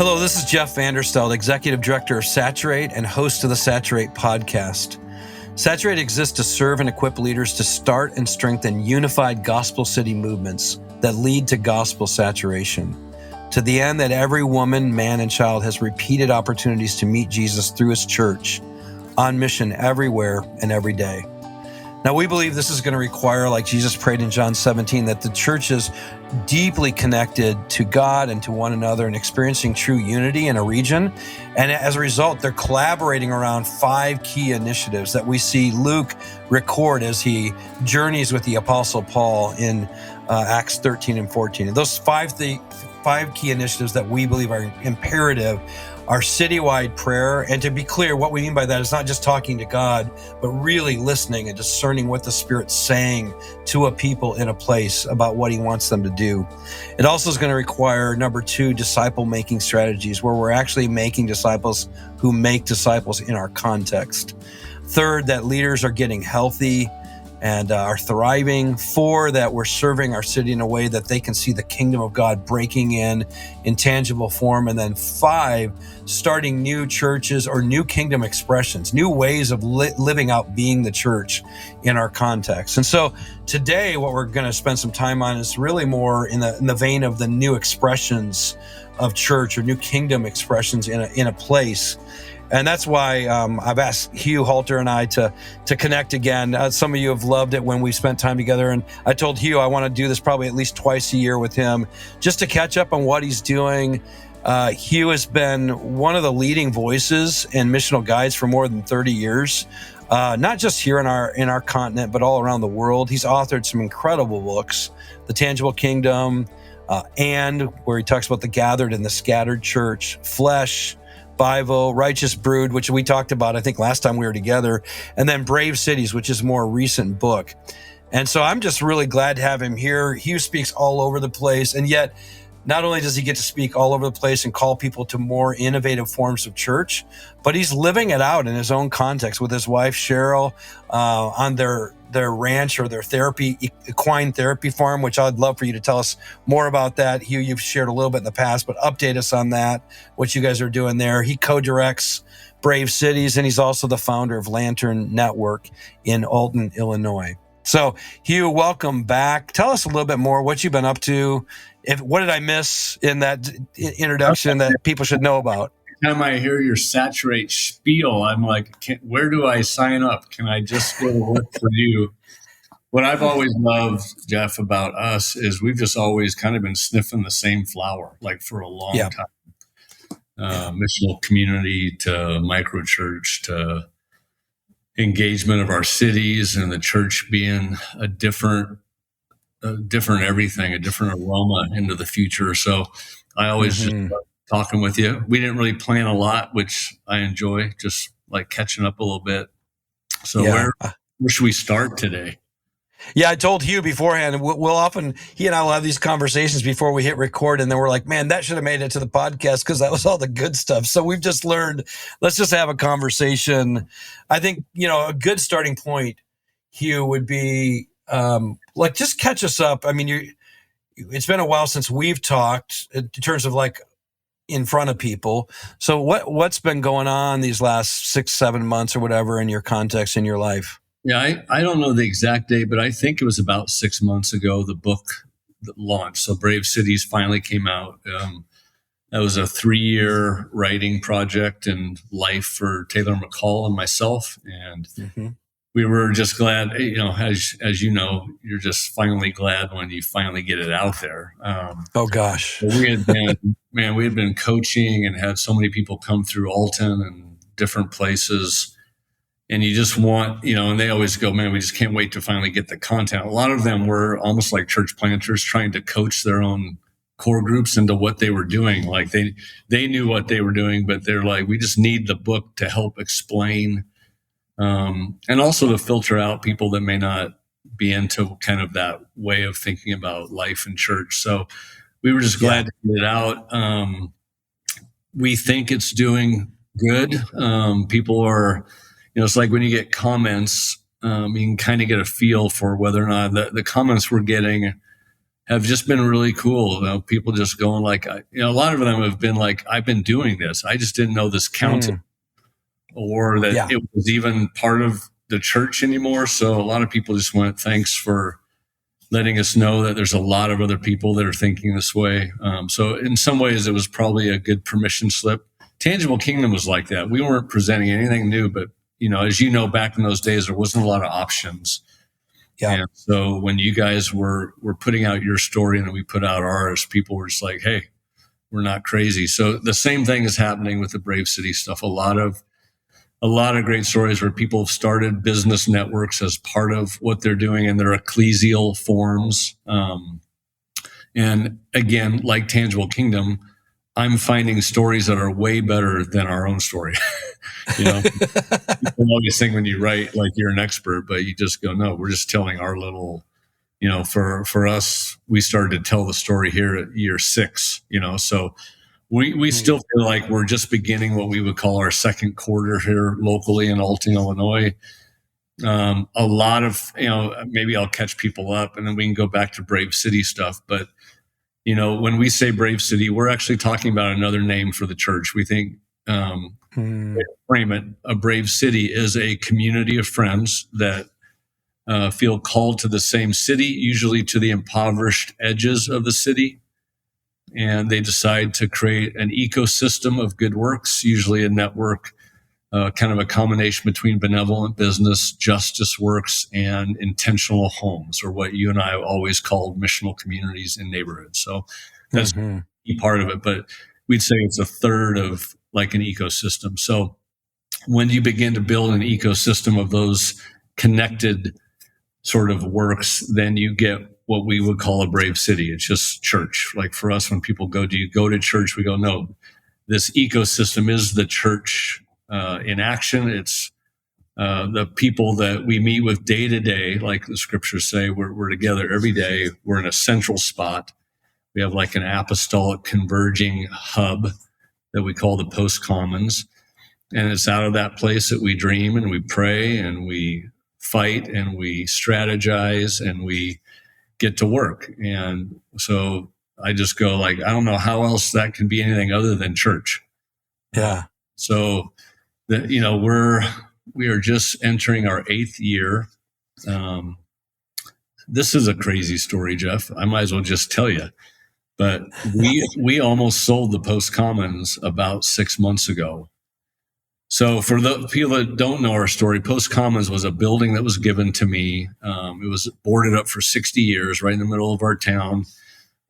Hello, this is Jeff Vanderstelt, Executive Director of Saturate and host of the Saturate podcast. Saturate exists to serve and equip leaders to start and strengthen unified gospel city movements that lead to gospel saturation, to the end that every woman, man, and child has repeated opportunities to meet Jesus through his church, on mission everywhere and every day. Now, we believe this is going to require, like Jesus prayed in John 17, that the church is deeply connected to God and to one another and experiencing true unity in a region. And as a result, they're collaborating around 5 key initiatives that we see Luke record as he journeys with the Apostle Paul in Acts 13 and 14. And those 5 key initiatives that we believe are imperative are citywide prayer. And to be clear, what we mean by that is not just talking to God, but really listening and discerning what the Spirit's saying to a people in a place about what he wants them to do. It also is going to require, number 2, disciple-making strategies, where we're actually making disciples who make disciples in our context. 3rd, that leaders are getting healthy and are thriving. 4, that we're serving our city in a way that they can see the kingdom of God breaking in tangible form. And then 5, starting new churches or new kingdom expressions, new ways of living out being the church in our context. And so today, what we're going to spend some time on is really more in the vein of the new expressions of church or new kingdom expressions in a place. And that's why I've asked Hugh Halter and I to connect again. Some of you have loved it when we spent time together. And I told Hugh I want to do this probably at least twice a year with him, just to catch up on what he's doing. Hugh has been one of the leading voices and missional guides for more than 30 years, not just here in our continent, but all around the world. He's authored some incredible books, The Tangible Kingdom, and where he talks about the gathered and the scattered church, Flesh, Bivo, Righteous Brood, which we talked about, I think, last time we were together, and then Brave Cities, which is a more recent book. And so I'm just really glad to have him here. Hugh speaks all over the place, and yet not only does he get to speak all over the place and call people to more innovative forms of church, but he's living it out in his own context with his wife, Cheryl, on their ranch or their equine therapy farm, which I'd love for you to tell us more about that. Hugh, you've shared a little bit in the past, but update us on that, what you guys are doing there. He co-directs Brave Cities, and he's also the founder of Lantern Network in Alton, Illinois. So, Hugh, welcome back. Tell us a little bit more what you've been up to. What did I miss in that introduction that people should know about? Every time I hear your Saturate spiel, I'm like, where do I sign up? Can I just go work for you? What I've always loved, Jeff, about us is we've just always kind of been sniffing the same flower, like for a long time. Missional community to micro church to engagement of our cities and the church being a different everything, a different aroma into the future. So I always just love talking with you. We didn't really plan a lot, which I enjoy, just like catching up a little bit. So where should we start today? Yeah, I told Hugh beforehand, we'll often, he and I will have these conversations before we hit record, and then we're like, man, that should have made it to the podcast because that was all the good stuff. So we've just learned, let's just have a conversation. I think, a good starting point, Hugh, would be, just catch us up. I mean, it's been a while since we've talked in terms of like in front of people. So what's been going on these last 6-7 months or whatever in your context in your life? Yeah, I don't know the exact date, but I think it was about 6 months ago the book launched. So Brave Cities finally came out. That was a 3-year writing project and life for Taylor McCall and myself. And we were just glad, as you know, you're just finally glad when you finally get it out there. Oh gosh. We had been coaching and had so many people come through Alton and different places. And you just want, and they always go, man, we just can't wait to finally get the content. A lot of them were almost like church planters trying to coach their own core groups into what they were doing. Like they knew what they were doing, but they're like, we just need the book to help explain, and also to filter out people that may not be into kind of that way of thinking about life in church. So we were just glad to get it out. We think it's doing good. People are, it's like when you get comments, you can kind of get a feel for whether or not the comments we're getting have just been really cool. People just going like, a lot of them have been like, I've been doing this. I just didn't know this counted or that it was even part of the church anymore. So a lot of people just went, thanks for letting us know that there's a lot of other people that are thinking this way. So in some ways, it was probably a good permission slip. Tangible Kingdom was like that. We weren't presenting anything new, but as you know, back in those days, there wasn't a lot of options. Yeah. And so when you guys were putting out your story and then we put out ours, people were just like, hey, we're not crazy. So the same thing is happening with the Brave City stuff. A lot of great stories where people have started business networks as part of what they're doing in their ecclesial forms. And again, like Tangible Kingdom, I'm finding stories that are way better than our own story. People always think when you write like you're an expert, but you just go, no, we're just telling our little, for us, we started to tell the story here at year 6, so we still feel like we're just beginning what we would call our second quarter here locally in Alton, Illinois. A lot of, maybe I'll catch people up and then we can go back to Brave City stuff. But, when we say Brave City, we're actually talking about another name for the church. We think, frame it, a Brave City is a community of friends that feel called to the same city, usually to the impoverished edges of the city. And they decide to create an ecosystem of good works, usually a network, kind of a combination between benevolent business, justice works, and intentional homes, or what you and I have always called missional communities in neighborhoods. So that's a key part of it. But we'd say it's a third of like an ecosystem. So when you begin to build an ecosystem of those connected sort of works, then you get what we would call a Brave City. It's just church. Like for us, when people go, do you go to church? We go, no, this ecosystem is the church in action. It's the people that we meet with day to day, like the scriptures say, we're together every day. We're in a central spot. We have like an apostolic converging hub that we call the Post Commons. And it's out of that place that we dream and we pray and we fight and we strategize and we get to work. And so I just go like, I don't know how else that can be anything other than church. Yeah. So that, we are just entering our 8th year. This is a crazy story, Jeff. I might as well just tell you, but we almost sold the Post Commons about 6 months ago. So for the people that don't know our story, Post Commons was a building that was given to me. It was boarded up for 60 years right in the middle of our town.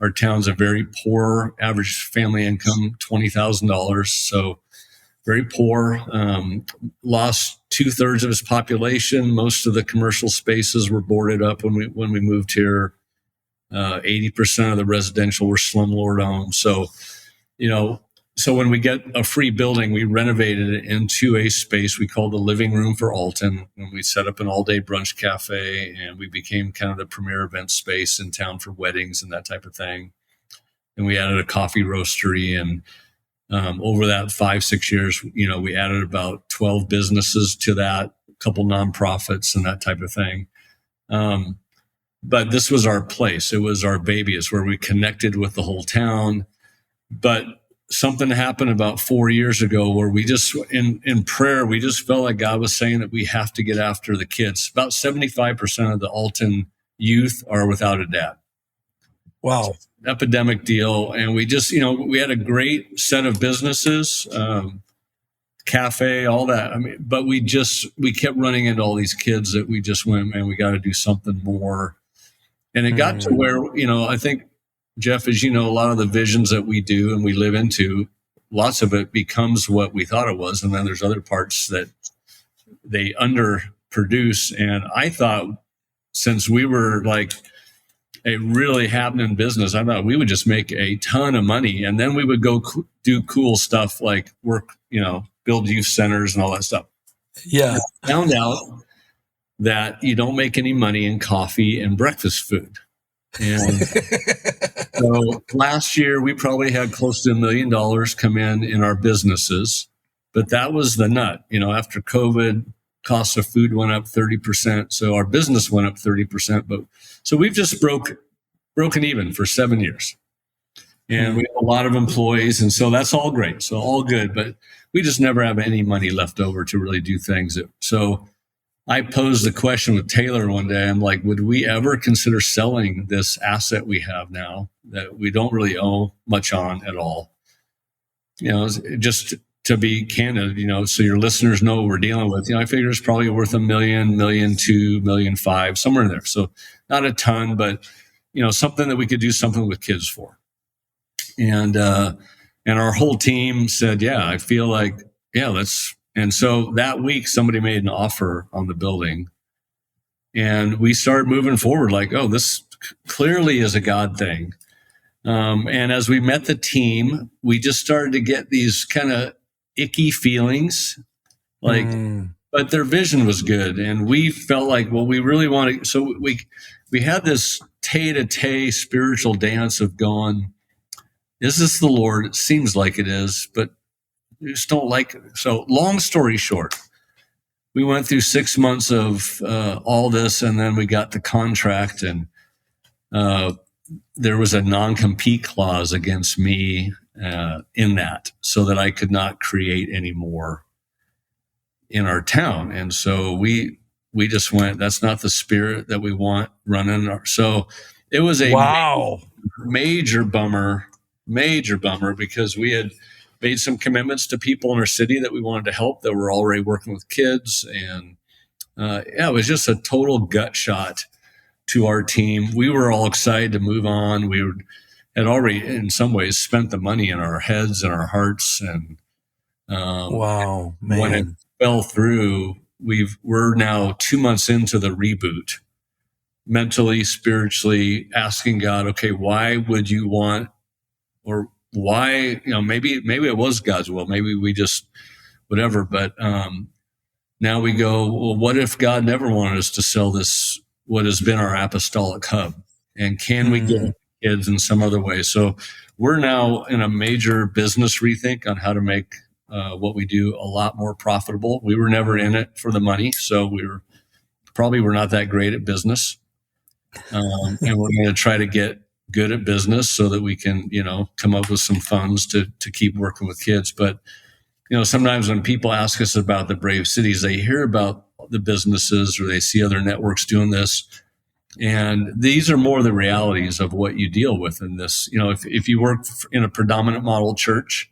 Our town's a very poor, average family income, $20,000. So very poor, lost 2/3 of its population. Most of the commercial spaces were boarded up when we moved here. 80% of the residential were slumlord homes. So, so when we get a free building, we renovated it into a space we call the living room for Alton. And we set up an all-day brunch cafe, and we became kind of the premier event space in town for weddings and that type of thing. And we added a coffee roastery, and over that 5-6 years, we added about 12 businesses to that, a couple nonprofits and that type of thing. But this was our place. It was our baby. It's where we connected with the whole town. But something happened about 4 years ago where we just, in prayer, we just felt like God was saying that we have to get after the kids. About 75% of the Alton youth are without a dad. Wow. Epidemic deal. And we just, we had a great set of businesses, cafe, all that. But we kept running into all these kids that we just went, man, we got to do something more. And it got to where, I think, Jeff, as you know, a lot of the visions that we do and we live into, lots of it becomes what we thought it was. And then there's other parts that they underproduce. And I thought, since we were like a really happening business, I thought we would just make a ton of money. And then we would go do cool stuff like work, build youth centers and all that stuff. Yeah. I found out that you don't make any money in coffee and breakfast food. And so last year, we probably had close to $1 million come in our businesses. But that was the nut. After COVID, costs of food went up 30%. So our business went up 30%. But so we've just broke broken even for 7 years. And we have a lot of employees, and so that's all great. So all good, but we just never have any money left over to really do things. So I posed the question with Taylor one day. I'm like, would we ever consider selling this asset we have now that we don't really owe much on at all? Just to be candid, so your listeners know what we're dealing with. I figure it's probably worth $1 million, $1.2 million, $1.5 million, somewhere in there. So not a ton, but something that we could do something with kids for. And our whole team said, yeah, I feel like, yeah, let's. And so that week, somebody made an offer on the building, and we started moving forward like, oh, this clearly is a God thing. And as we met the team, we just started to get these kind of icky feelings, like, but their vision was good. And we felt like, well, we really want to. So we had this tay-to-tay spiritual dance of going, is this the Lord? It seems like it is, but we just don't like it. So long story short, we went through 6 months of all this, and then we got the contract, and there was a non-compete clause against me in that, so that I could not create any more in our town. And so we just went, that's not the spirit that we want running. So it was a major bummer, because we had made some commitments to people in our city that we wanted to help that were already working with kids. And it was just a total gut shot to our team. We were all excited to move on. We had already, in some ways, spent the money in our heads and our hearts. And when it fell through, we're now 2 months into the reboot, mentally, spiritually, asking God, okay, why would you want, or why, maybe it was God's will, maybe we just, whatever. But now we go, well, what if God never wanted us to sell this, what has been our apostolic hub? And can we get kids in some other way? So we're now in a major business rethink on how to make what we do a lot more profitable. We were never in it for the money, so we're not that great at business. And we're going to try to get good at business so that we can, come up with some funds to keep working with kids. But, sometimes when people ask us about the Brave Cities, they hear about the businesses or they see other networks doing this. And these are more the realities of what you deal with in this. If you work in a predominant model church,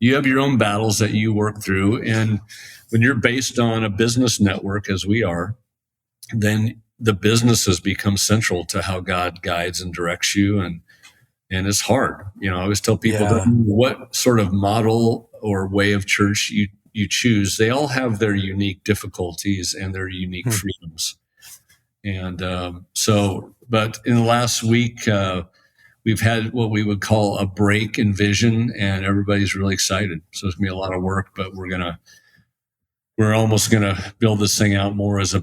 you have your own battles that you work through. And when you're based on a business network, as we are, then the businesses become central to how God guides and directs you. And it's hard. I always tell people that what sort of model or way of church you choose, they all have their unique difficulties and their unique freedoms. And but in the last week, we've had what we would call a break in vision, and everybody's really excited. So it's gonna be a lot of work, but we're almost gonna build this thing out more as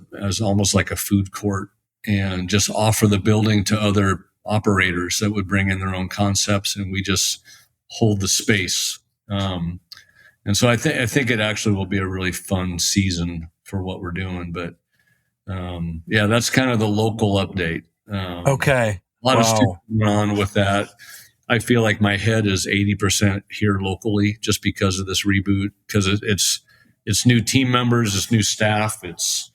almost like a food court, and just offer the building to other operators that would bring in their own concepts, and we just hold the space. And so I think it actually will be a really fun season for what we're doing. But that's kind of the local update. Okay. A lot of stuff going on with that. I feel like my head is 80% here locally, just because of this reboot, because it's new team members, it's new staff, it's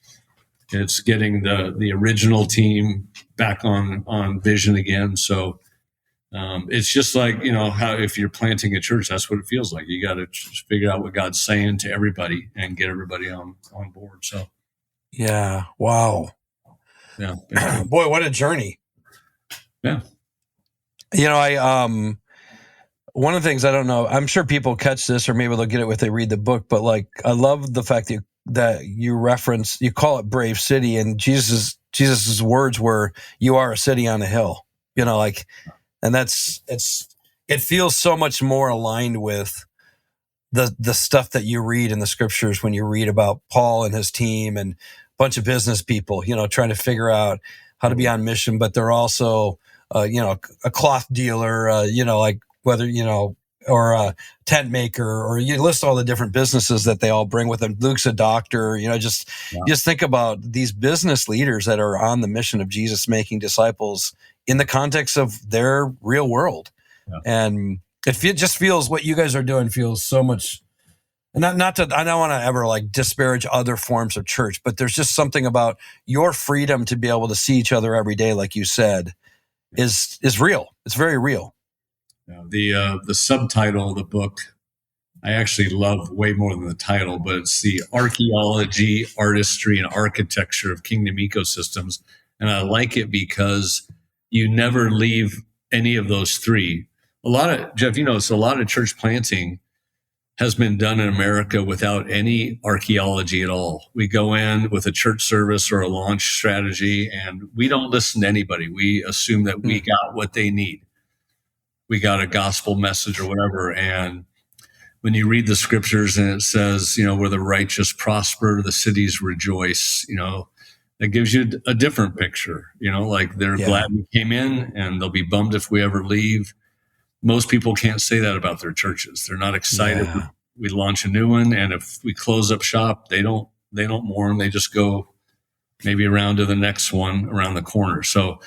getting the original team back on vision again. So it's just like, how if you're planting a church, that's what it feels like. You got to figure out what God's saying to everybody and get everybody on board. So yeah, wow, yeah, boy, what a journey. Yeah. I one of the things, I don't know, I'm sure people catch this, or maybe they'll get it if they read the book, but like, I love the fact that you reference, you call it Brave City, and Jesus's words were, "You are a city on a hill." And it feels so much more aligned with the stuff that you read in the scriptures when you read about Paul and his team and a bunch of business people, trying to figure out how to be on mission, but they're also, a cloth dealer, like whether, or a tent maker, or you list all the different businesses that they all bring with them. Luke's a doctor, just think about these business leaders that are on the mission of Jesus, making disciples in the context of their real world. Yeah. And it just feels, what you guys are doing feels so much, not to, I don't want to ever like disparage other forms of church, but there's just something about your freedom to be able to see each other every day, like you said, is real. It's very real. The subtitle of the book, I actually love way more than the title, but it's the archaeology, artistry, and architecture of kingdom ecosystems. And I like it because you never leave any of those three. Jeff, it's a lot of church planting has been done in America without any archaeology at all. We go in with a church service or a launch strategy, and we don't listen to anybody. We assume that we got what they need. We got a gospel message or whatever. And when you read the scriptures and it says, where the righteous prosper, the cities rejoice, that gives you a different picture, like they're glad we came in and they'll be bummed if we ever leave. Most people can't say that about their churches. They're not excited. Yeah. We launch a new one, and if we close up shop, they don't mourn. They just go maybe around to the next one around the corner. So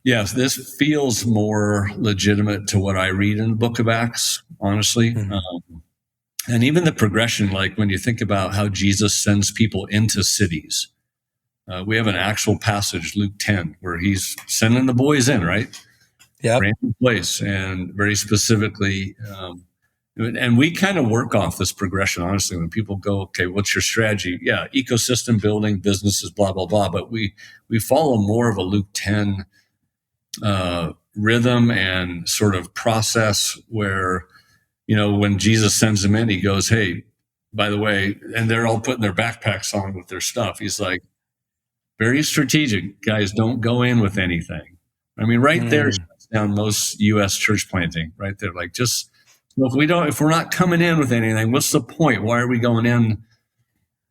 yes, this feels more legitimate to what I read in the book of Acts, honestly. Mm-hmm. And even the progression, like when you think about how Jesus sends people into cities, we have an actual passage, Luke 10, where he's sending the boys in, right? Yeah. Random place, and very specifically, and we kind of work off this progression, honestly. When people go, okay, what's your strategy? Yeah, ecosystem building, businesses, blah, blah, blah. But we follow more of a Luke 10 rhythm and sort of process where, when Jesus sends them in, he goes, hey, by the way, and they're all putting their backpacks on with their stuff. He's like, very strategic, guys, don't go in with anything. I mean, right there shuts down most U.S. church planting, right there. Like, just, if we're not coming in with anything, what's the point? Why are we going in?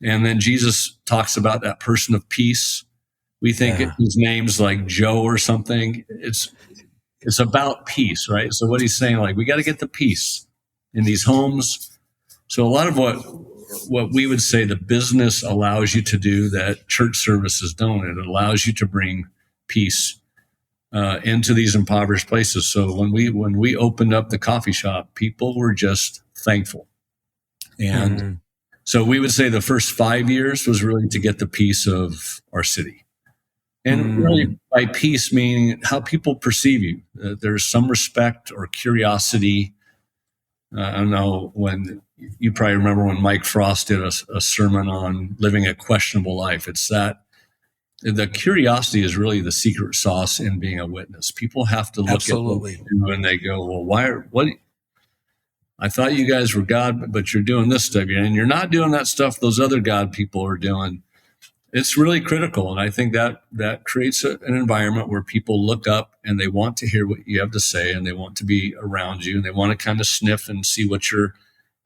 And then Jesus talks about that person of peace. We think his name's like Joe or something. It's about peace, right? So what he's saying, like, we got to get the peace in these homes. So a lot of what we would say the business allows you to do that church services don't. It allows you to bring peace into these impoverished places. So when we opened up the coffee shop, people were just thankful. And so we would say the first 5 years was really to get the peace of our city. And really by peace, meaning how people perceive you. There's some respect or curiosity. I don't know, when you probably remember when Mike Frost did a sermon on living a questionable life. It's that the curiosity is really the secret sauce in being a witness. People have to look at what we do and they go, well, what? I thought you guys were God, but you're doing this stuff. And you're not doing that stuff those other God people are doing. It's really critical. And I think that creates an environment where people look up and they want to hear what you have to say, and they want to be around you, and they want to kind of sniff and see what your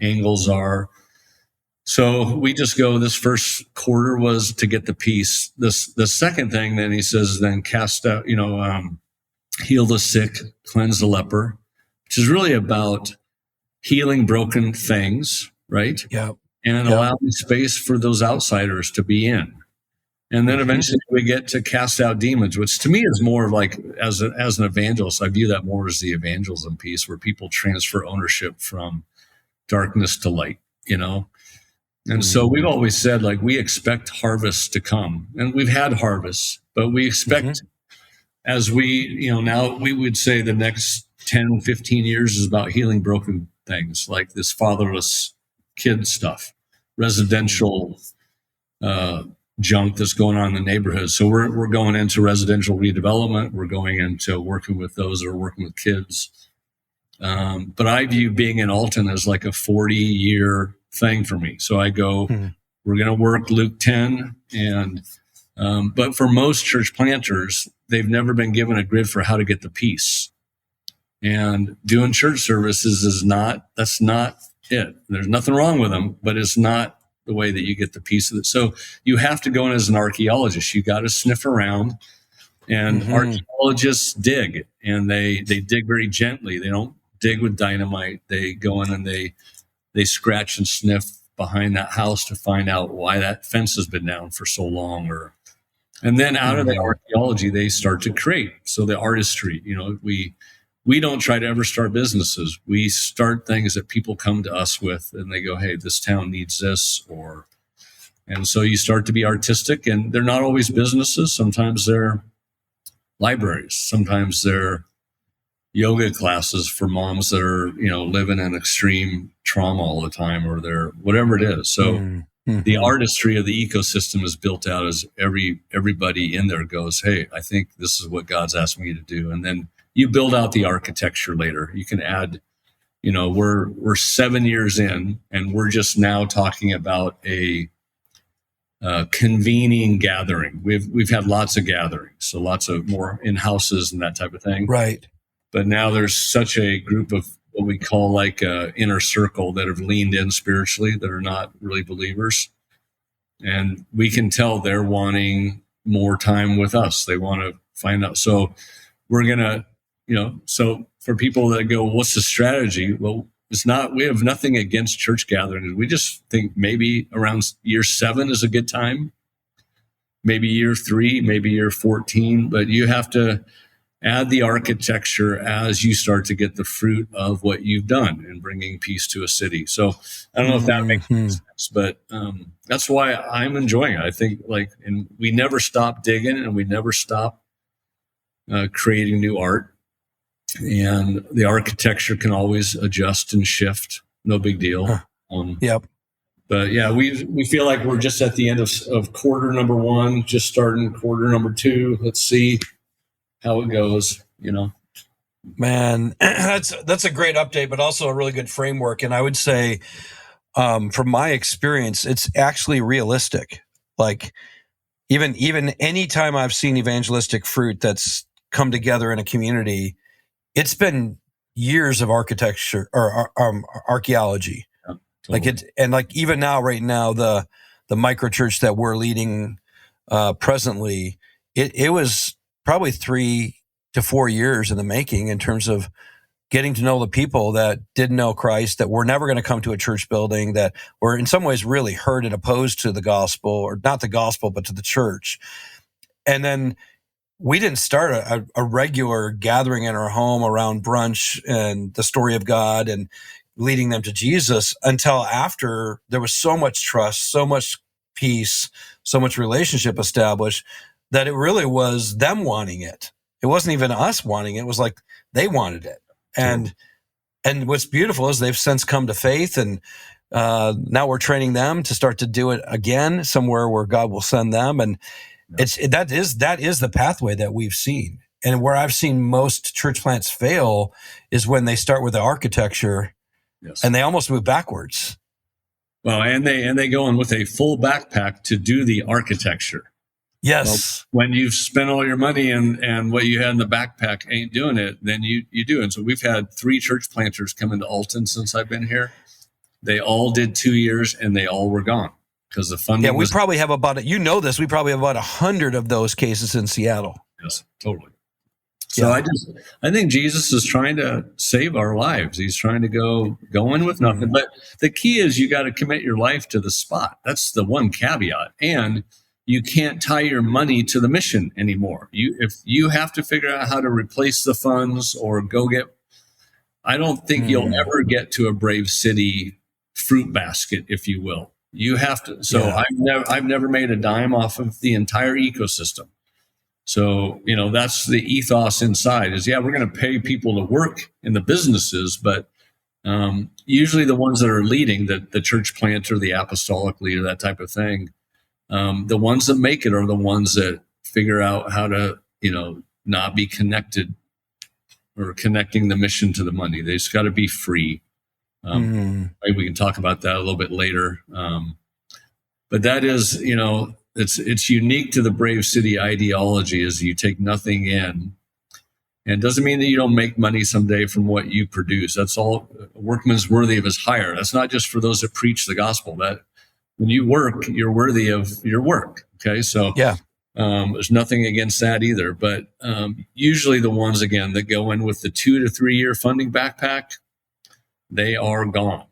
angles are. So we just go, this first quarter was to get the peace. The second thing, then he says, then cast out, heal the sick, cleanse the leper, which is really about healing broken things, right? Yeah. And allowing space for those outsiders to be in. And then eventually we get to cast out demons, which to me is more like, as an evangelist, I view that more as the evangelism piece, where people transfer ownership from darkness to light, And so we've always said, like, we expect harvests to come, and we've had harvests, but we expect as we, now we would say the next 10, 15 years is about healing broken things, like this fatherless kid stuff, residential junk that's going on in the neighborhood. So we're going into residential redevelopment. We're going into working with those that are working with kids. But I view being in Alton as like a 40-year thing for me. So I go, we're going to work Luke 10. But for most church planters, they've never been given a grid for how to get the peace. And doing church services that's not it. There's nothing wrong with them, but it's not the way that you get the peace of it. So you have to go in as an archaeologist. You got to sniff around, and archaeologists dig, and they dig very gently. They don't dig with dynamite. They go in and they scratch and sniff behind that house to find out why that fence has been down for so long, or And then out of the archaeology, they start to create. So the artistry, we don't try to ever start businesses. We start things that people come to us with, and they go, "Hey, this town needs this," and so you start to be artistic. And they're not always businesses. Sometimes they're libraries. Sometimes they're yoga classes for moms that are, living in extreme trauma all the time, or they're whatever it is. So the artistry of the ecosystem is built out as everybody in there goes, "Hey, I think this is what God's asked me to do." And then you build out the architecture later. You can add, we're 7 years in, and we're just now talking about a convening gathering. We've had lots of gatherings, so lots of more in houses and that type of thing. Right. But now there's such a group of what we call like a inner circle that have leaned in spiritually, that are not really believers. And we can tell they're wanting more time with us. They want to find out. So we're going to, so for people that go, "What's the strategy?" Well, we have nothing against church gatherings. We just think maybe around year 7 is a good time. Maybe year 3, maybe year 14, but you have to add the architecture as you start to get the fruit of what you've done in bringing peace to a city. So I don't know if that makes sense, but that's why I'm enjoying it. I think and we never stop digging, and we never stop creating new art. And the architecture can always adjust and shift. No big deal. Yep. But yeah, we feel like we're just at the end of quarter number 1, just starting quarter number 2. Let's see how it goes, Man, that's a great update, but also a really good framework. And I would say, from my experience, it's actually realistic. Like even any time I've seen evangelistic fruit that's come together in a community, it's been years of architecture or archaeology. Yeah, totally. Even now, right now, the micro church that we're leading presently, it was probably 3 to 4 years in the making in terms of getting to know the people that didn't know Christ, that were never going to come to a church building, that were in some ways really hurt and opposed to the gospel, or not the gospel, but to the church. And then we didn't start a regular gathering in our home around brunch and the story of God and leading them to Jesus until after there was so much trust, so much peace, so much relationship established, that it really was them wanting it. It wasn't even us wanting it. It was like they wanted it. And what's beautiful is they've since come to faith, and now we're training them to start to do it again somewhere where God will send them. And that is the pathway that we've seen. And where I've seen most church plants fail is when they start with the architecture, and they almost move backwards. Well, and they go in with a full backpack to do the architecture. Yes. Well, when you've spent all your money and what you had in the backpack ain't doing it, then you do. And so we've had 3 church planters come into Alton since I've been here. They all did 2 years, and they all were gone because the funding. Yeah, we probably have about we probably have about 100 of those cases in Seattle. Yes, totally. So I think Jesus is trying to save our lives. He's trying to go in with nothing. But the key is you got to commit your life to the spot. That's the one caveat. And you can't tie your money to the mission anymore. If you have to figure out how to replace the funds or go get, I don't think you'll ever get to a Brave City fruit basket, if you will. You have to. So I've never made a dime off of the entire ecosystem. So, that's the ethos inside is, we're going to pay people to work in the businesses, but usually the ones that are leading, the church planter, the apostolic leader, that type of thing, the ones that make it are the ones that figure out how to, not be connected or connecting the mission to the money. They just got to be free. Maybe we can talk about that a little bit later. But that is, it's unique to the Brave City ideology is you take nothing in. And it doesn't mean that you don't make money someday from what you produce. That's all. A workman's worthy of his hire. That's not just for those that preach the gospel. That when you work, you're worthy of your work. Okay. So there's nothing against that either. But usually the ones, again, that go in with the 2 to 3 year funding backpack, they are gone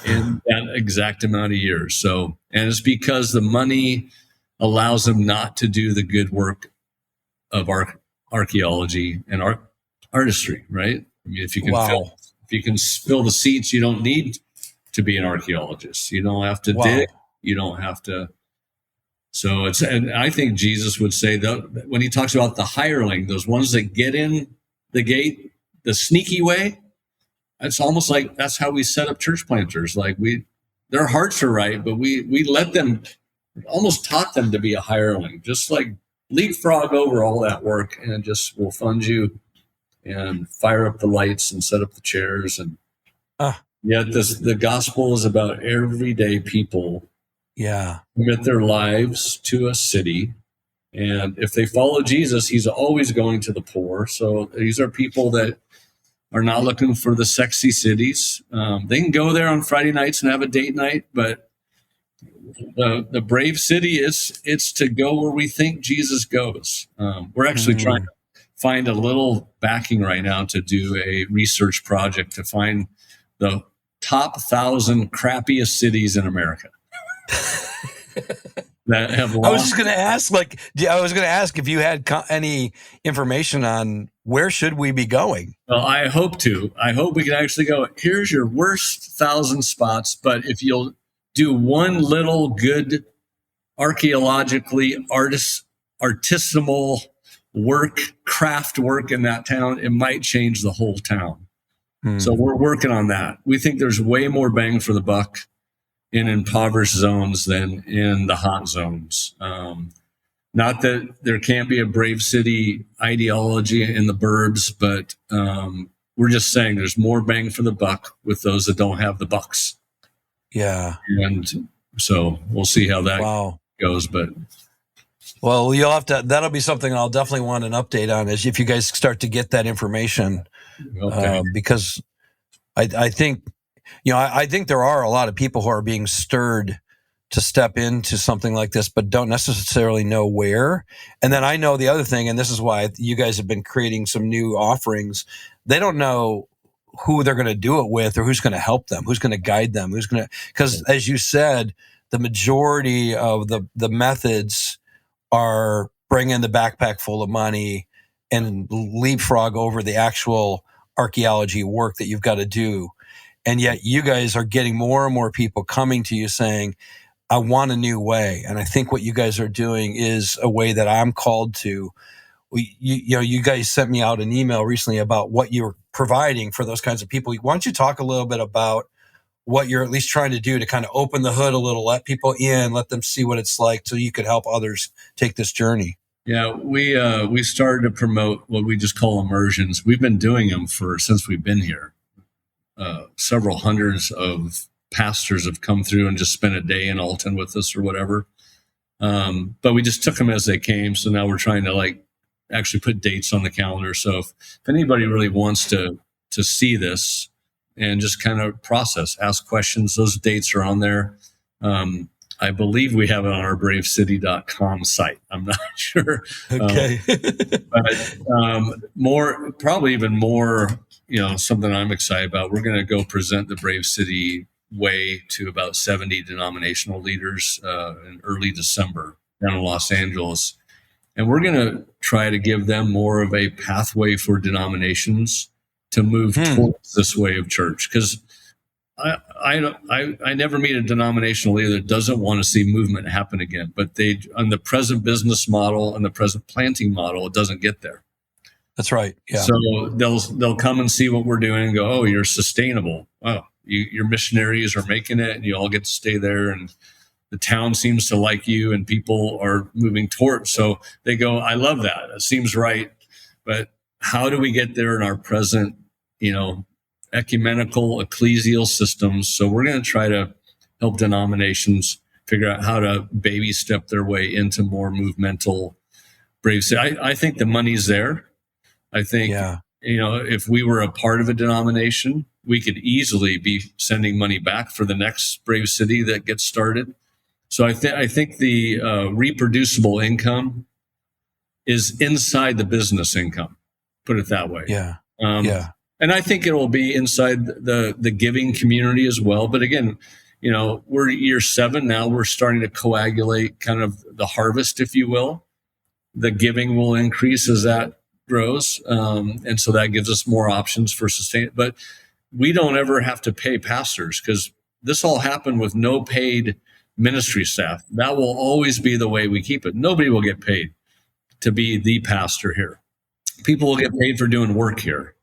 in that exact amount of years. So, and it's because the money allows them not to do the good work of archaeology and artistry, right? I mean, if you can fill the seats, you don't need to be an archaeologist. You don't have to dig. You don't have to. So and I think Jesus would say that when he talks about the hireling, those ones that get in the gate the sneaky way, it's almost like that's how we set up church planters. Like their hearts are right, but we let them, almost taught them to be a hireling, just like leapfrog over all that work and just will fund you and fire up the lights and set up the chairs. And yet the gospel is about everyday people commit their lives to a city. And if they follow Jesus, he's always going to the poor. So these are people that are not looking for the sexy cities. They can go there on Friday nights and have a date night, but the brave city it's to go where we think Jesus goes. We're actually trying to find a little backing right now to do a research project to find the top 1,000 crappiest cities in America. That have I was just going to ask if you had any information on where should we be going. Well, I hope we can actually go, here's your worst 1,000 spots, but if you'll do one little good archaeologically artisanal work, craft work in that town, it might change the whole town. So we're working on that. We think there's way more bang for the buck in impoverished zones than in the hot zones. Not that there can't be a brave city ideology in the burbs, but we're just saying there's more bang for the buck with those that don't have the bucks. Yeah. And so we'll see how that goes. But well, you'll have to, that'll be something I'll definitely want an update on is if you guys start to get that information. Okay. Because I think, I think there are a lot of people who are being stirred to step into something like this, but don't necessarily know where. And then I know the other thing, and this is why you guys have been creating some new offerings. They don't know who they're going to do it with or who's going to help them, who's going to guide them, because as you said, the majority of the methods are bring in the backpack full of money and leapfrog over the actual archaeology work that you've got to do. And yet you guys are getting more and more people coming to you saying, I want a new way. And I think what you guys are doing is a way that I'm called to. You guys sent me out an email recently about what you're providing for those kinds of people. Why don't you talk a little bit about what you're at least trying to do to kind of open the hood a little, let people in, let them see what it's like so you could help others take this journey? Yeah, we started to promote what we just call immersions. We've been doing them since we've been here. Several hundreds of pastors have come through and just spent a day in Alton with us or whatever. But we just took them as they came. So now we're trying to actually put dates on the calendar. So if anybody really wants to see this and just kind of ask questions, those dates are on there. I believe we have it on our bravecity.com site. I'm not sure. Okay. But probably even more, something I'm excited about. We're going to go present the Brave City way to about 70 denominational leaders in early December down in Los Angeles. And we're going to try to give them more of a pathway for denominations to move towards this way of church. Because I never meet a denominational leader that doesn't want to see movement happen again. But on the present business model and the present planting model, it doesn't get there. That's right. Yeah. So they'll come and see what we're doing and go, oh, you're sustainable. Oh, your missionaries are making it and you all get to stay there. And the town seems to like you and people are moving towards. So they go, I love that. It seems right. But how do we get there in our present, ecumenical ecclesial systems? So we're going to try to help denominations figure out how to baby step their way into more movemental brave city. I think the money's there. I think, if we were a part of a denomination, we could easily be sending money back for the next brave city that gets started. So I think the reproducible income is inside the business income, put it that way. Yeah. And I think it will be inside the giving community as well. But again, we're year 7 now. We're starting to coagulate kind of the harvest, if you will. The giving will increase as that grows. And so that gives us more options for sustain. But we don't ever have to pay pastors because this all happened with no paid ministry staff. That will always be the way we keep it. Nobody will get paid to be the pastor here. People will get paid for doing work here.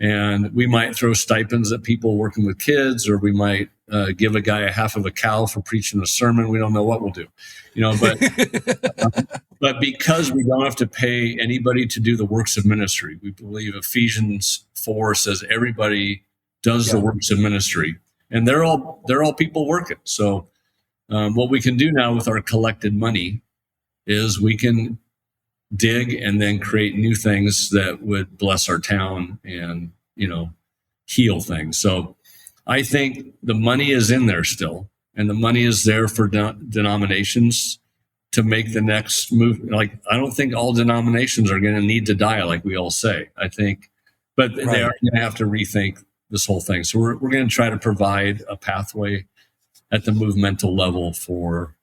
And we might throw stipends at people working with kids, or we might give a guy a half of a cow for preaching a sermon. We don't know what we'll do, but because we don't have to pay anybody to do the works of ministry, we believe Ephesians 4 says everybody does the works of ministry, and they're all people working. So what we can do now with our collected money is we can dig and then create new things that would bless our town and, heal things. So I think the money is in there still, and the money is there for denominations to make the next move. Like, I don't think all denominations are going to need to die, like we all say. I think, but they are going to have to rethink this whole thing. So we're going to try to provide a pathway at the movemental level for,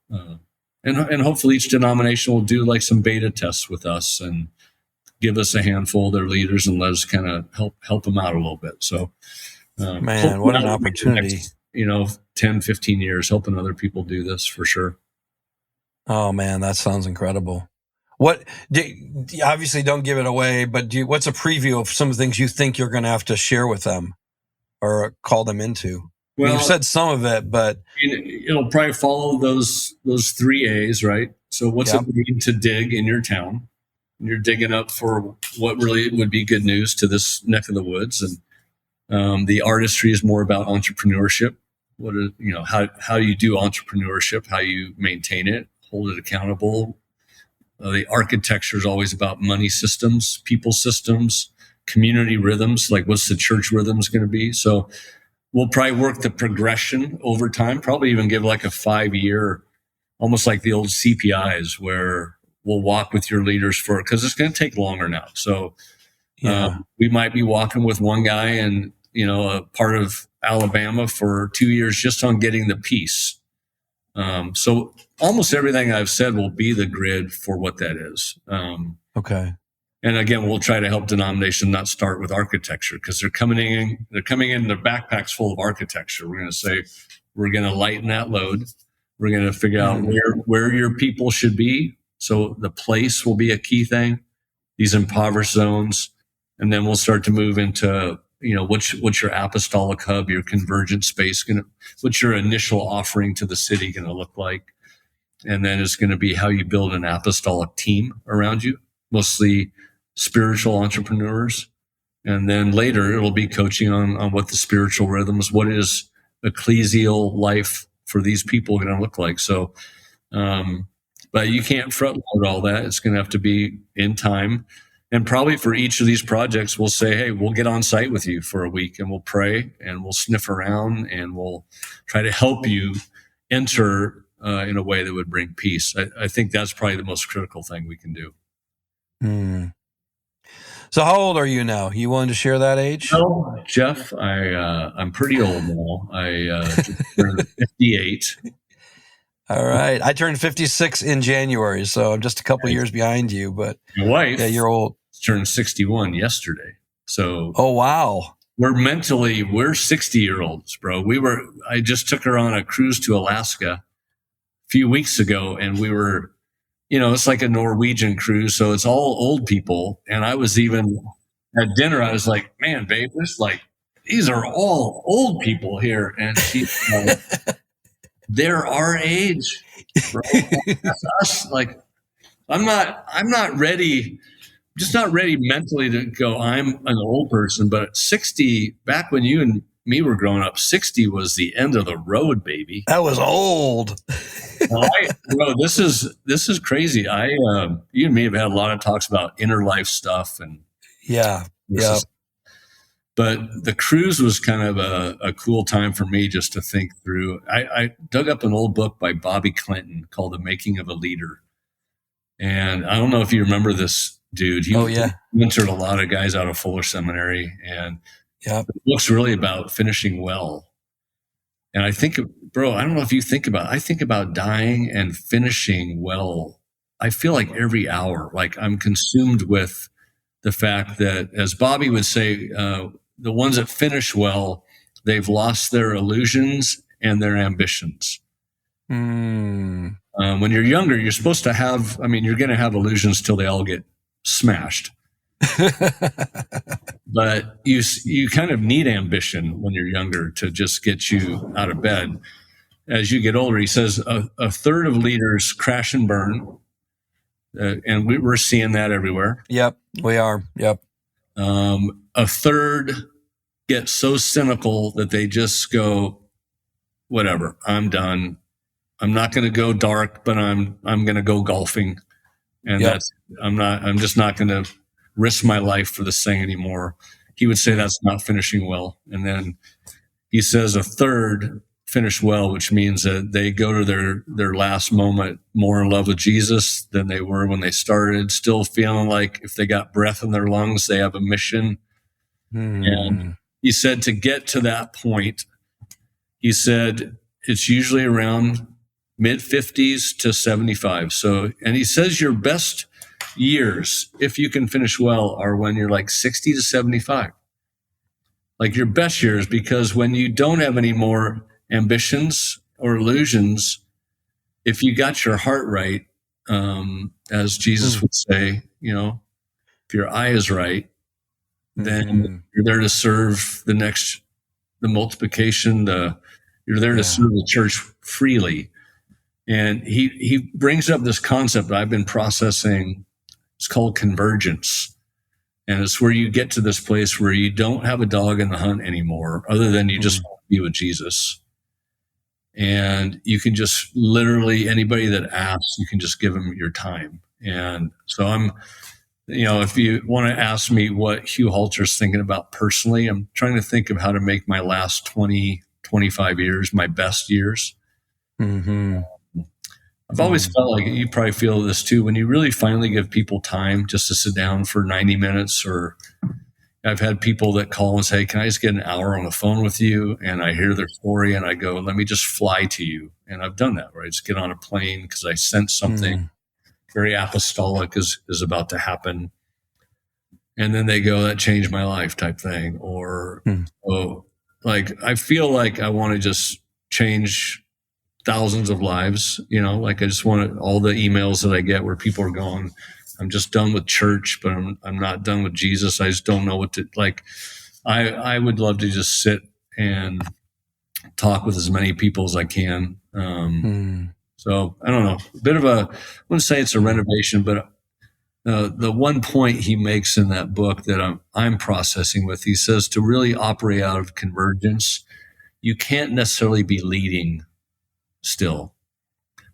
and hopefully each denomination will do like some beta tests with us and give us a handful of their leaders and let us kind of help them out a little bit. So, man, what an opportunity. Next, 10, 15 years, helping other people do this for sure. Oh man, that sounds incredible. Obviously don't give it away, but what's a preview of some of the things you think you're going to have to share with them or call them into? Well, you've said some of it, but it'll probably follow those 3 A's, right? So what's it mean to dig in your town? You're digging up for what really would be good news to this neck of the woods. And the artistry is more about entrepreneurship. How you do entrepreneurship, how you maintain it, hold it accountable. The architecture is always about money systems, people systems, community rhythms, like what's the church rhythms going to be. So we'll probably work the progression over time, probably even give like a 5-year, almost like the old CPIs, where we'll walk with your leaders because it's going to take longer now. So we might be walking with one guy in, a part of Alabama for 2 years just on getting the peace. So almost everything I've said will be the grid for what that is. Okay. And again, we'll try to help denomination not start with architecture because they're coming in their backpacks full of architecture. We're going to say, we're going to lighten that load. We're going to figure out where your people should be. So the place will be a key thing, these impoverished zones. And then we'll start to move into, what's your apostolic hub, your convergent space, what's your initial offering to the city going to look like? And then it's going to be how you build an apostolic team around you, mostly spiritual entrepreneurs. And then later it'll be coaching on what the spiritual rhythms, what is ecclesial life for these people going to look like. So, but you can't front load all that. It's going to have to be in time. And probably for each of these projects, we'll say, hey, we'll get on site with you for a week and we'll pray and we'll sniff around and we'll try to help you enter in a way that would bring peace. I think that's probably the most critical thing we can do. So how old are you now? You willing to share that age? Well, Jeff, I'm pretty old now. I just turned 58. All right. I turned 56 in January, so I'm just a couple years behind you. But your wife, you're old. Turned 61 yesterday. So, oh wow, we're 60-year-olds, bro. I just took her on a cruise to Alaska a few weeks ago, and we were, it's like a Norwegian cruise, so it's all old people. And I was even at dinner, I was like, man, babe, these are all old people here, and she's like, they're our age, bro. That's us. Like, I'm not ready. Just not ready mentally to go, I'm an old person, but 60, back when you and me were growing up, 60 was the end of the road, baby. That was old. Bro, this is crazy. You and me have had a lot of talks about inner life stuff and but the cruise was kind of a cool time for me just to think through. I dug up an old book by Bobby Clinton called The Making of a Leader. And I don't know if you remember this dude. He mentored a lot of guys out of Fuller Seminary. And the book's really about finishing well. And I think, bro, I don't know if you think about it. I think about dying and finishing well. I feel like every hour, like I'm consumed with the fact that, as Bobby would say, the ones that finish well, they've lost their illusions and their ambitions. When you're younger, you're supposed to have, I mean, you're going to have illusions till they all get smashed. But you kind of need ambition when you're younger to just get you out of bed. As you get older, he says a third of leaders crash and burn. And we're seeing that everywhere. Yep, we are. Yep. A third get so cynical that they just go, whatever, I'm done. I'm not going to go dark, but I'm going to go golfing. And I'm just not going to risk my life for this thing anymore. He would say that's not finishing well. And then he says a third finish well, which means that they go to their last moment more in love with Jesus than they were when they started, still feeling like if they got breath in their lungs, they have a mission. And he said to get to that point, he said it's usually around mid 50s to 75. So, and he says your best years, if you can finish well, are when you're like 60 to 75. Like your best years, because when you don't have any more ambitions or illusions, if you got your heart right, as Jesus would say, if your eye is right, then you're there to serve the multiplication, you're there to serve the church freely. And he brings up this concept that I've been processing. It's called convergence. And it's where you get to this place where you don't have a dog in the hunt anymore, other than you just want to be with Jesus. And you can just literally, anybody that asks, you can just give them your time. And so I'm, if you want to ask me what Hugh Halter's thinking about personally, I'm trying to think of how to make my last 20, 25 years my best years. I've always felt like, you probably feel this too, when you really finally give people time just to sit down for 90 minutes, or I've had people that call and say, can I just get an hour on the phone with you? And I hear their story and I go, let me just fly to you. And I've done that, right? Just get on a plane because I sense something very apostolic is about to happen. And then they go, that changed my life type thing. Or, I feel like I want to just change thousands of lives, I just want all the emails that I get where people are going, I'm just done with church, but I'm not done with Jesus. I just don't know what to like. I would love to just sit and talk with as many people as I can. So I don't know, a bit of I wouldn't say it's a renovation, but the one point he makes in that book that I'm processing with, he says to really operate out of convergence, you can't necessarily be leading still.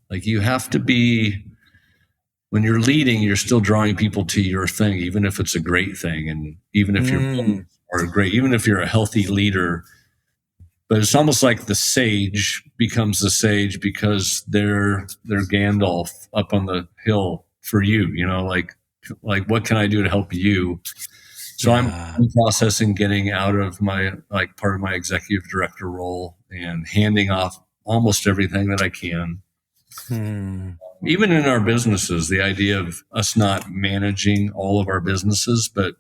Like you have to be, when you're leading, you're still drawing people to your thing, even if it's a great thing. And even if even if you're a healthy leader, but it's almost like the sage becomes the sage because they're Gandalf up on the hill for you, like what can I do to help you? So I'm processing getting out of my, part of my executive director role and handing off almost everything that I can. Even in our businesses, the idea of us not managing all of our businesses, but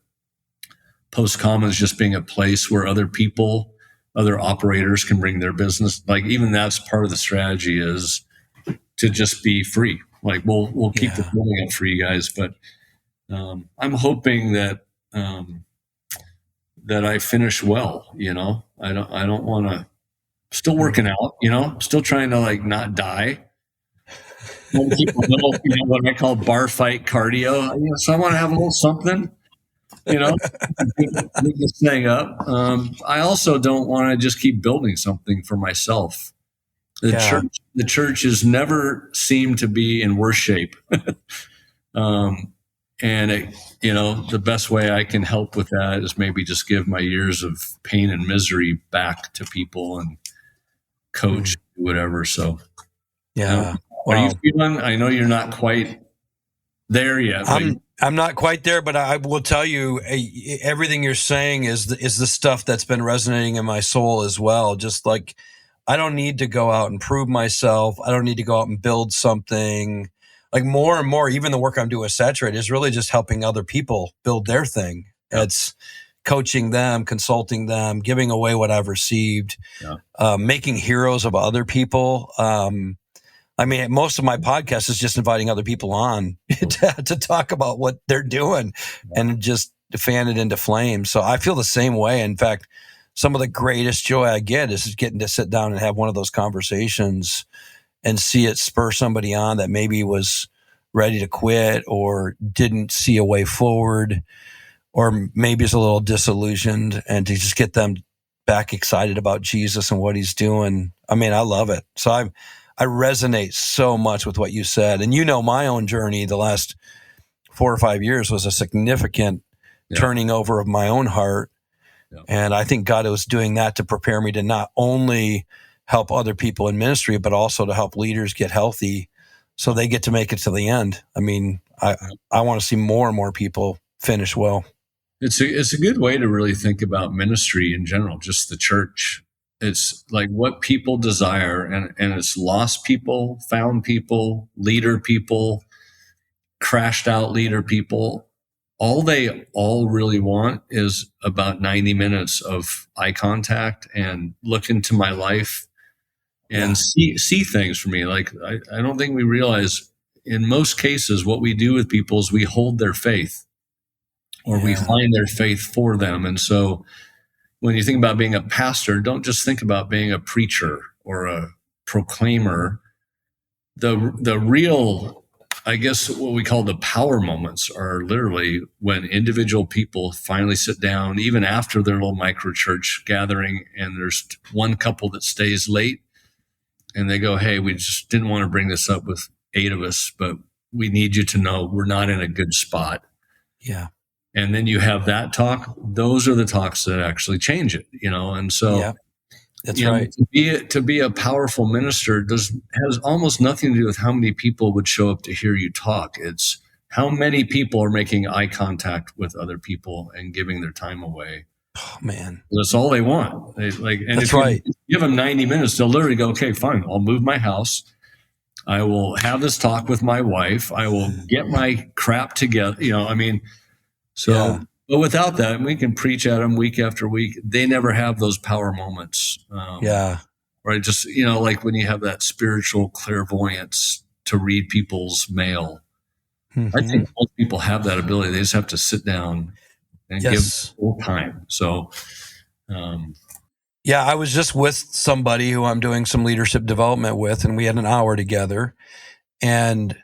Post Commons just being a place where other people, other operators can bring their business. Like even that's part of the strategy, is to just be free. Like we'll keep the building up for you guys, but I'm hoping that that I finish well. I don't want to. Still working out, still trying to not die. Keep a little, what I call bar fight cardio. So I want to have a little something, dig this thing up. I also don't want to just keep building something for myself. The church has never seemed to be in worse shape. And the best way I can help with that is maybe just give my years of pain and misery back to people and coach, whatever. So, wow. Are you feeling? I know you're not quite there yet. I'm not quite there, but I will tell you, everything you're saying is the stuff that's been resonating in my soul as well. Just like I don't need to go out and prove myself. I don't need to go out and build something. Like more and more, even the work I'm doing with Saturate is really just helping other people build their thing. Yep. It's coaching them, consulting them, giving away what I've received, making heroes of other people. I mean, most of my podcast is just inviting other people on to talk about what they're doing and just fan it into flames. So I feel the same way. In fact, some of the greatest joy I get is getting to sit down and have one of those conversations and see it spur somebody on that maybe was ready to quit or didn't see a way forward, or maybe is a little disillusioned, and to just get them back excited about Jesus and what he's doing. I mean, I love it. So I resonate so much with what you said. And my own journey the last 4 or 5 years was a significant turning over of my own heart. Yeah. And I think God was doing that to prepare me to not only help other people in ministry, but also to help leaders get healthy so they get to make it to the end. I mean, I want to see more and more people finish well. It's a good way to really think about ministry in general, just the church. It's like what people desire, and it's lost people, found people, leader people, crashed out leader people. All they all really want is about 90 minutes of eye contact and look into my life and see things for me. Like, I don't think we realize in most cases what we do with people is we hold their faith, or we find their faith for them. And so when you think about being a pastor, don't just think about being a preacher or a proclaimer. The real, I guess, what we call the power moments are literally when individual people finally sit down, even after their little micro church gathering, and there's one couple that stays late, and they go, "Hey, we just didn't want to bring this up with 8 of us, but we need you to know we're not in a good spot." Yeah. And then you have that talk. Those are the talks that actually change it, And so, that's right. To be a powerful minister has almost nothing to do with how many people would show up to hear you talk. It's how many people are making eye contact with other people and giving their time away. Oh man, that's all they want. That's right. You give them 90 minutes, they'll literally go, "Okay, fine. I'll move my house. I will have this talk with my wife. I will get my crap together." But without that, we can preach at them week after week. They never have those power moments. Right. Just, like when you have that spiritual clairvoyance to read people's mail. Mm-hmm. I think most people have that ability. They just have to sit down and give full time. So, I was just with somebody who I'm doing some leadership development with, and we had an hour together, and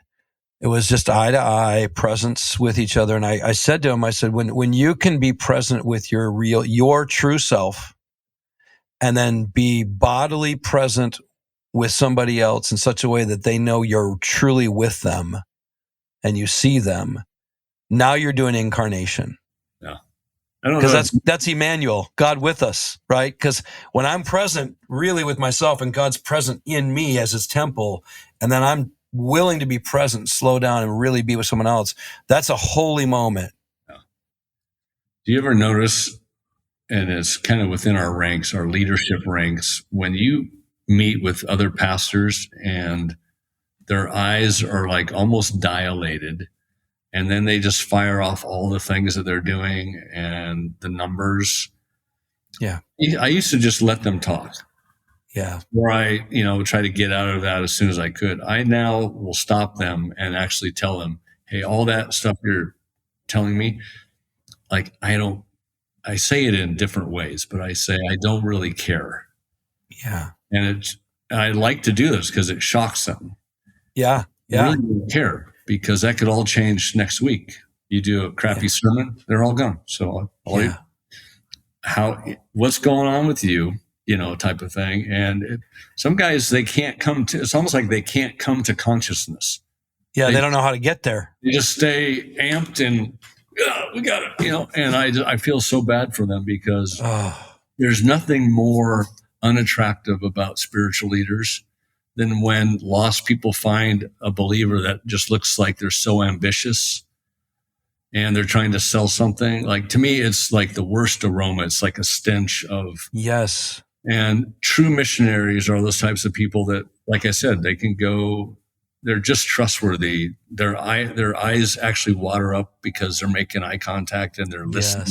it was just eye to eye presence with each other. And I said to him, I said, when you can be present with your true self, and then be bodily present with somebody else in such a way that they know you're truly with them and you see them, now you're doing incarnation. Yeah. Because that's Emmanuel, God with us, right? Because when I'm present really with myself and God's present in me as his temple, and then I'm willing to be present, slow down, and really be with someone else, that's a holy moment. Yeah. Do you ever notice, and it's kind of within our ranks, our leadership ranks, when you meet with other pastors and their eyes are like almost dilated, and then they just fire off all the things that they're doing and the numbers. Yeah. I used to just let them talk. Yeah. Or I, try to get out of that as soon as I could. I now will stop them and actually tell them, "Hey, all that stuff you're telling me, like, I say it in different ways, but I say, I don't really care." Yeah. And I like to do this because it shocks them. Yeah. I really don't care, because that could all change next week. You do a crappy sermon, they're all gone. So what's going on with you? Type of thing. And some guys, they can't it's almost like they can't come to consciousness. Yeah. They don't know how to get there. They just stay amped and we got it, and I feel so bad for them, because there's nothing more unattractive about spiritual leaders than when lost people find a believer that just looks like they're so ambitious and they're trying to sell something. Like, to me, it's like the worst aroma. It's like a stench of And true missionaries are those types of people that, like I said, they can go, they're just trustworthy. Their eyes actually water up because they're making eye contact and they're listening.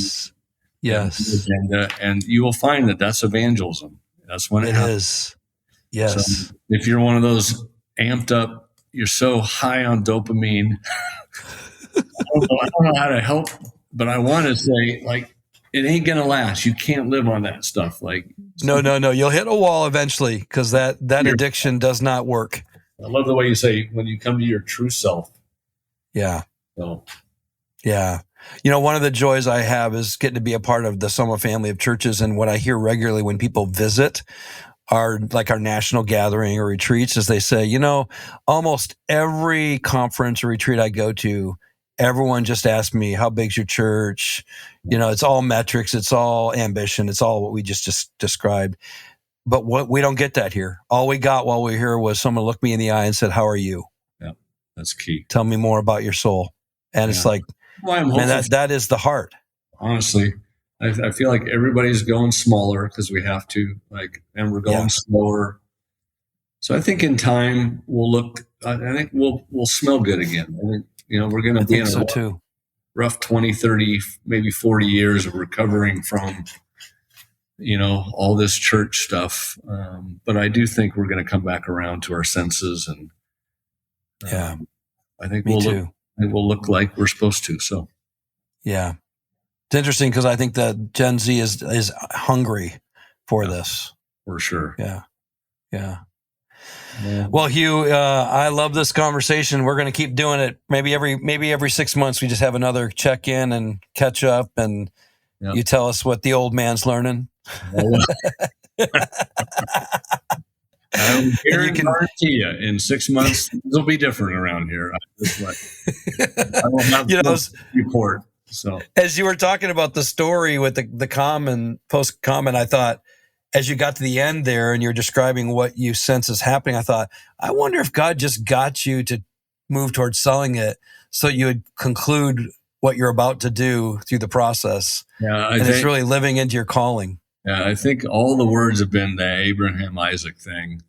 Yes. And you will find that that's evangelism. That's when it happens. Is. Yes. So if you're one of those amped up, you're so high on dopamine, I don't know how to help, but I want to say, like, it ain't going to last. You can't live on that stuff. Like, no. You'll hit a wall eventually because that addiction does not work. I love the way you say when you come to your true self. Yeah. So. Yeah. One of the joys I have is getting to be a part of the Soma family of churches. And what I hear regularly when people visit our national gathering or retreats is they say, almost every conference or retreat I go to, everyone just asks me, how big's your church? It's all metrics. It's all ambition. It's all what we just described. But what we don't get that here. All we got while we were here was someone looked me in the eye and said, how are you? Yeah, that's key. Tell me more about your soul. And it's like, man, that is the heart. Honestly, I feel like everybody's going smaller because we have to, and we're going slower. So I think in time I think we'll smell good again. I think, we're going to be in a rough 20, 30, maybe 40 years of recovering from, all this church stuff. But I do think we're going to come back around to our senses, and I think we'll look like we're supposed to. So, yeah, it's interesting because I think that Gen Z is hungry for this. For sure. Yeah. Well, Hugh, I love this conversation. We're going to keep doing it. Maybe every 6 months we just have another check in and catch up, and you tell us what the old man's learning. I guarantee you, in 6 months it'll be different around here. I don't have the report. So, as you were talking about the story with the post comment, I thought, as you got to the end there and you're describing what you sense is happening, I thought, I wonder if God just got you to move towards selling it so you would conclude what you're about to do through the process. Yeah, it's really living into your calling. Yeah, I think all the words have been the Abraham Isaac thing.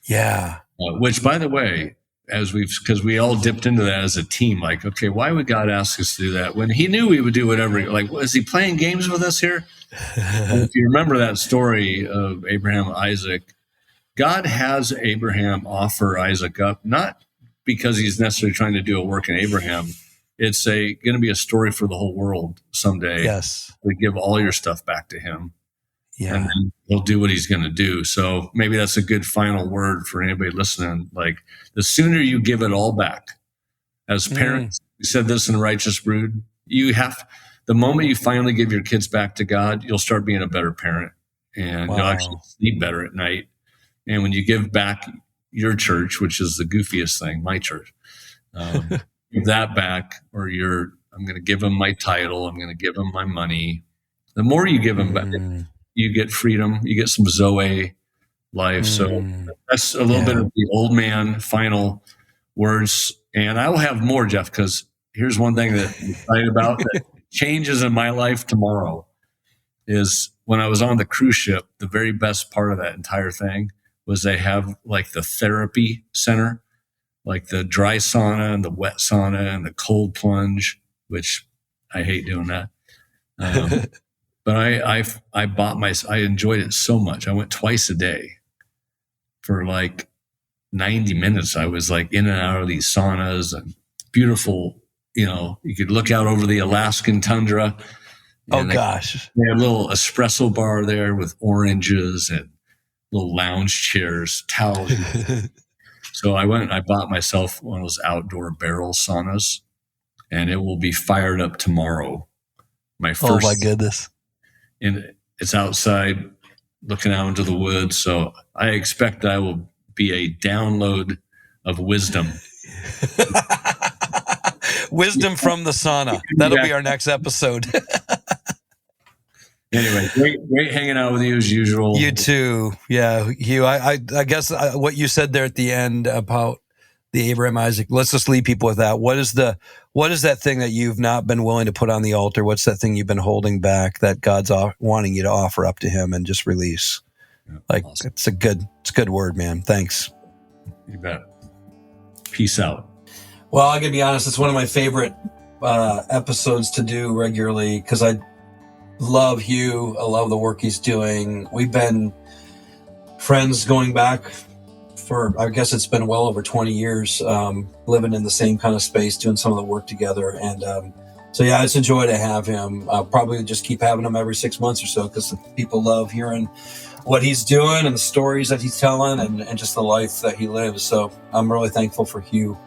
Yeah. Which, by the way, because we all dipped into that as a team, like, okay, why would God ask us to do that when he knew we would do whatever? Like, was he playing games with us here? And if you remember that story of Abraham, Isaac, God has Abraham offer Isaac up, not because he's necessarily trying to do a work in Abraham. It's going to be a story for the whole world someday. Yes. To give all your stuff back to him. Yeah. And then he'll do what he's going to do. So maybe that's a good final word for anybody listening. Like, the sooner you give it all back, as parents, we said this in Righteous Brood, the moment you finally give your kids back to God, you'll start being a better parent, and you'll actually sleep better at night. And when you give back your church, which is the goofiest thing, my church, give that back, or I'm going to give them my title, I'm going to give them my money. The more you give them back, you get freedom, you get some Zoe life. So that's a little bit of the old man final words. And I will have more, Jeff, because here's one thing that I'm excited about that changes in my life tomorrow is when I was on the cruise ship, the very best part of that entire thing was they have like the therapy center, like the dry sauna and the wet sauna and the cold plunge, which I hate doing that. But I enjoyed it so much. I went twice a day for like 90 minutes. I was like in and out of these saunas, and beautiful, you could look out over the Alaskan tundra. Oh gosh. They had a little espresso bar there with oranges and little lounge chairs, towels. So I went and I bought myself one of those outdoor barrel saunas, and it will be fired up tomorrow. My first. Oh my goodness. And it's outside looking out into the woods. So I expect that I will be a download of wisdom. Wisdom from the sauna. That'll be our next episode. Anyway, great hanging out with you as usual. You too. Yeah, Hugh, I guess what you said there at the end about the Abraham Isaac, let's just leave people with that. What is that thing that you've not been willing to put on the altar? What's that thing you've been holding back that God's wanting you to offer up to him and just release? Like, Awesome. it's a good word, man. Thanks. You bet. Peace out. Well, I gotta be honest, it's one of my favorite episodes to do regularly because I love Hugh. I love the work he's doing. We've been friends going back for, I guess it's been well over 20 years, living in the same kind of space, doing some of the work together. And so, yeah, it's a joy to have him. I'll probably just keep having him every 6 months or so because people love hearing what he's doing and the stories that he's telling and just the life that he lives. So I'm really thankful for Hugh.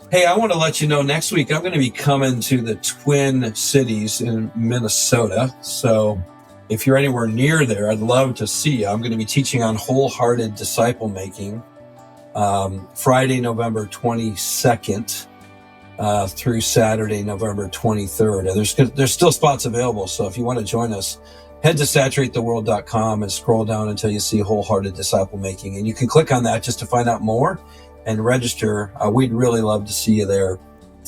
Hey, I want to let you know next week I'm going to be coming to the Twin Cities in Minnesota. So if you're anywhere near there, I'd love to see you. I'm going to be teaching on wholehearted disciple making Friday, November 22nd through Saturday, November 23rd. And there's still spots available. So if you want to join us, head to saturatetheworld.com and scroll down until you see wholehearted disciple making. And you can click on that just to find out more and register. We'd really love to see you there.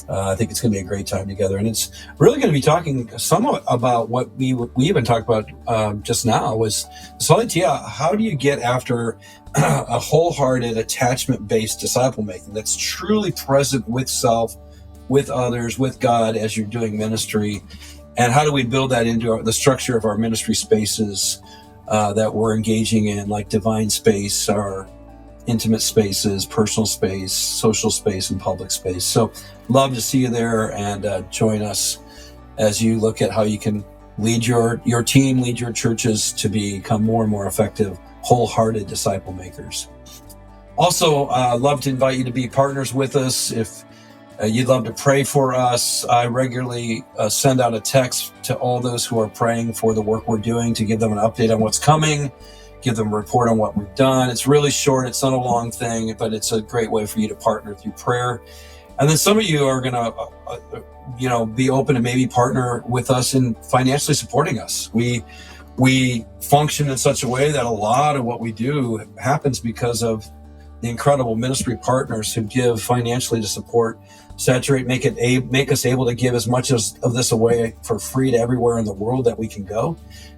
I think it's going to be a great time together. And it's really going to be talking somewhat about what we even talked about just now was this whole idea, how do you get after a wholehearted attachment-based disciple making that's truly present with self, with others, with God as you're doing ministry? And how do we build that into the structure of our ministry spaces that we're engaging in, like divine space, our intimate spaces, personal space, social space, and public space. So love to see you there and join us as you look at how you can lead your team, lead your churches to become more and more effective, wholehearted disciple makers. Also, love to invite you to be partners with us. If you'd love to pray for us, I regularly send out a text to all those who are praying for the work we're doing to give them an update on what's coming, give them a report on what we've done. It's really short. It's not a long thing, but it's a great way for you to partner through prayer. And then some of you are going to, be open to maybe partner with us in financially supporting us. We function in such a way that a lot of what we do happens because of the incredible ministry partners who give financially to support Saturate, make us able to give as much of this away for free to everywhere in the world that we can go.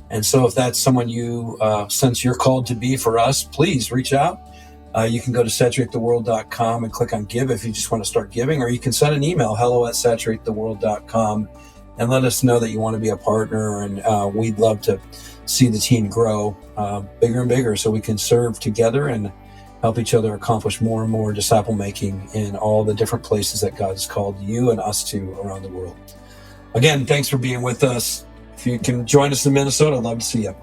And so if that's someone you sense you're called to be for us, please reach out. You can go to saturatetheworld.com and click on give if you just want to start giving, or you can send an email, hello@saturatetheworld.com, and let us know that you want to be a partner. And we'd love to see the team grow bigger and bigger so we can serve together and help each other accomplish more and more disciple making in all the different places that God has called you and us to around the world. Again, thanks for being with us. If you can join us in Minnesota, I'd love to see you.